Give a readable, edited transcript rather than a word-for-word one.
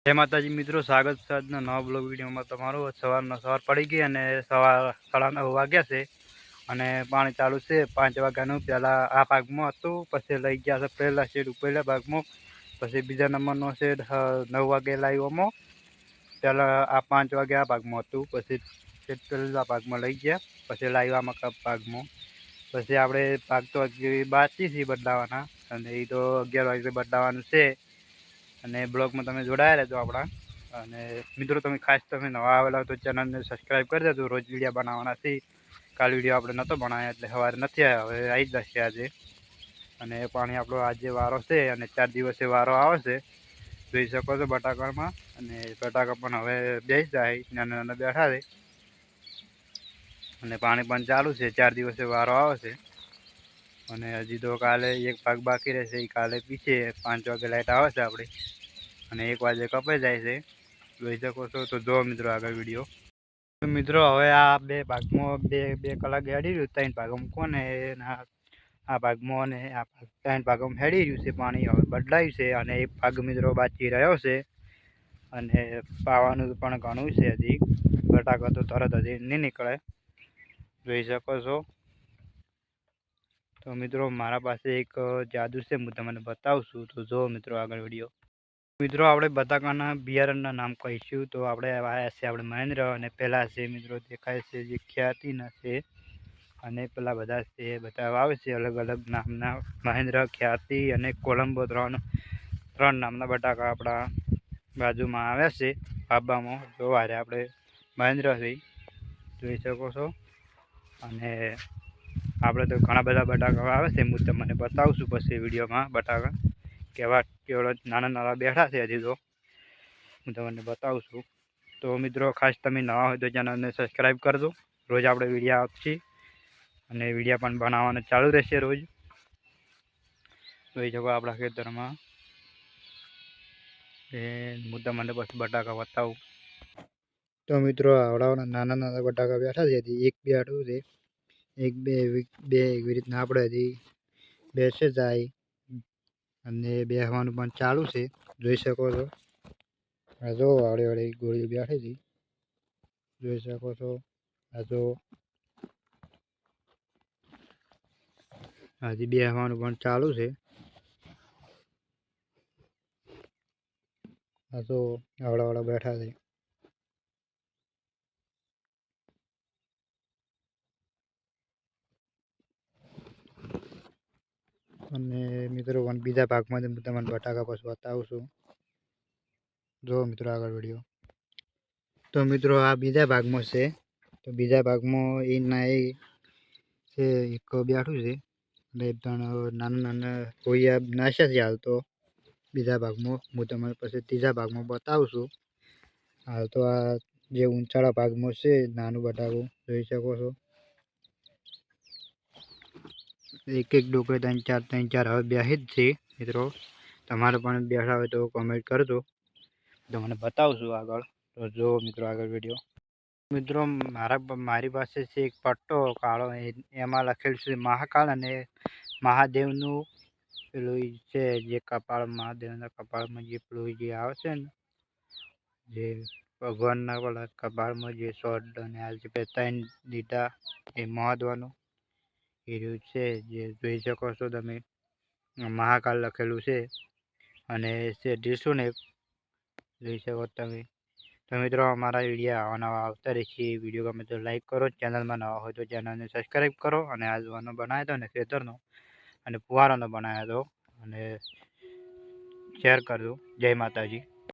જય માતાજી મિત્રો, સ્વાગત છે આજના નવા બ્લોગ વિડીયોમાં તમારું। સવાર પડી ગઈ અને સવાર 9:30 વાગ્યા છે અને પાણી ચાલુ છે 5 વાગ્યાનું। પહેલાં આ ભાગમાં હતું, પછી લઈ ગયા છે પહેલા શેડ પહેલા ભાગમાં, પછી બીજા નંબરનો શેડ 9 વાગે લાવ્યોમાં। પહેલાં આ 5 વાગે આ ભાગમાં હતું, પછી શેડ પહેલા ભાગમાં લઈ ગયા, પછી લાવ્યામાં કપ ભાગમાં। પછી આપણે ભાગ તો હજી બાકી છે બદલાવાના, અને એ તો 11 વાગે બદલાવાનું છે। અને બ્લોગમાં તમે જોડાયા રહેજો આપણા। અને મિત્રો તમે ખાસ તમે નવા આવેલા તો ચેનલને સબસ્ક્રાઈબ કરી દેજો। રોજ વિડીયો બનાવવાના છે। કાલ વિડીયો આપણે નહોતો બનાવ્યા એટલે સવારે નથી આવ્યા, હવે આવી જ જશે આજે। અને પાણી આપણો આજે વારો છે અને 4 દિવસે વારો આવે છે, જોઈ શકો છો બટાકામાં। અને બટાકા પણ હવે બેસી જાય, નાના નાના બેઠા છે અને પાણી પણ ચાલુ છે। 4 દિવસે વારો આવે છે અને હજી તો કાલે એક ભાગ બાકી રહેશે, એ કાલે પીછે 5 વાગે લાઈટ આવે છે આપણી, અને 1 વાગે કપાઈ જાય છે, જોઈ શકો છો। તો જો મિત્રો આગળ વિડીયો। તો મિત્રો હવે આ બે ભાગમાં બે કલાક હેડી રહ્યું, 3 ભાગમાં કોને આ ભાગમાં અને આ 3 ભાગમાં હેડી રહ્યું છે પાણી, હવે બદલાયું છે અને એક ભાગ મિત્રો બાકી રહ્યો છે। અને પાવાનું પણ ઘણું છે, હજી બટાકા તો તરત હજી નહીં નીકળે, જોઈ શકો છો। તો મિત્રો મારા પાસે એક જાદુ છે, હું તમને બતાવું છું, તો જો મિત્રો આગળ વિડીયો। મિત્રો આપણે બટાકાના બિયારણના નામ કહીશું તો આપણે આવ્યા છે આપણે મહેન્દ્ર, અને પહેલાં છે મિત્રો દેખાય છે જે ખ્યાતિના છે, અને પેલા બધા છે બધા આવે છે અલગ અલગ નામના, મહેન્દ્ર, ખ્યાતિ અને કોલંબો, ત્રણ નામના બટાકા આપણા બાજુમાં આવ્યા છે બાબામાં। જો હારે આપણે મહેન્દ્ર છે, જોઈ શકો છો। અને આપણે તો ઘણા બધા બટાકા આવે છે, હું તમને બતાવું છું પછી વિડીયોમાં બટાકા કેવડા નાના નાના બેઠા છે, હજી તો હું તમને બતાવું છું। તો મિત્રો ખાસ તમે નવા હોય તો ચેનલને સબસ્ક્રાઈબ કરજો, રોજ આપણે વિડીયો આપશે અને વિડીયો પણ બનાવવાના ચાલુ રહેશે રોજ, જોઈ શકો આપણા ખેતરમાં। હું તમને પછી બટાકા બતાવું। તો મિત્રો આવડાવાના નાના નાના બટાકા બેઠા છે, હજી એક બેઠું છે, એક બે એવી રીતના આપણે હજી બેસે જાય અને બેસવાનું પણ ચાલુ છે, જોઈ શકો છો। આ જો વાળી વાળી ગોળીઓ બેઠી હતી, જોઈ શકો છો। આ જો હજી બેસવાનું પણ ચાલુ છે, આ તો આવડાવાળા બેઠા છે। અને મિત્રો બીજા ભાગમાં હું તમને બટાકા પછી બતાવું છું, જો મિત્રો આગળ વિડીયો। તો મિત્રો આ બીજા ભાગમાં છે, તો બીજા ભાગમાં એ ના એ છે એક બેઠું છે, અને નાના નાના કોઈયા નાશ્યા છે હાલ તો બીજા ભાગમાં, હું તમને પછી ત્રીજા ભાગમાં બતાવું છું। હાલ તો આ જે ઊંચાળા ભાગમાં છે નાનું બટાકું, જોઈ શકો છો। એક એક ડોકરે 3-4 હવે બેસી જ છે મિત્રો, તમારે પણ બેઠા હોય તો કોમેન્ટ કરજો, તમને બતાવું છું આગળ। તો જો મિત્રો આગળ વિડીયો। મિત્રો મારી પાસે છે એક પટ્ટો કાળો, એમાં લખેલું છે મહાકાળ, અને મહાદેવનું પેલું છે જે કપાળ, મહાદેવના કપાળમાં જે પેલું જે આવે છે ને, જે ભગવાનના પેલા કપાળમાં જે શોર્ટ અને આ જે 3 લીટા એ મહત્વનું એ રહ્યું છે, જે જોઈ શકો છો તમે, મહાકાળ લખેલું છે, અને છે ને જોઈ શકો તમે। તો મિત્રો અમારા વિડીયો આવા નવા આવતા રહેશે, વિડીયો ગમે તો લાઈક કરો, ચેનલમાં નવા હોય તો ચેનલને સબસ્ક્રાઈબ કરો, અને આજવાનો બનાવ્યો હતો ને ખેતરનો અને ફુવારાનો બનાવ્યો હતો, અને શેર કરજો। જય માતાજી।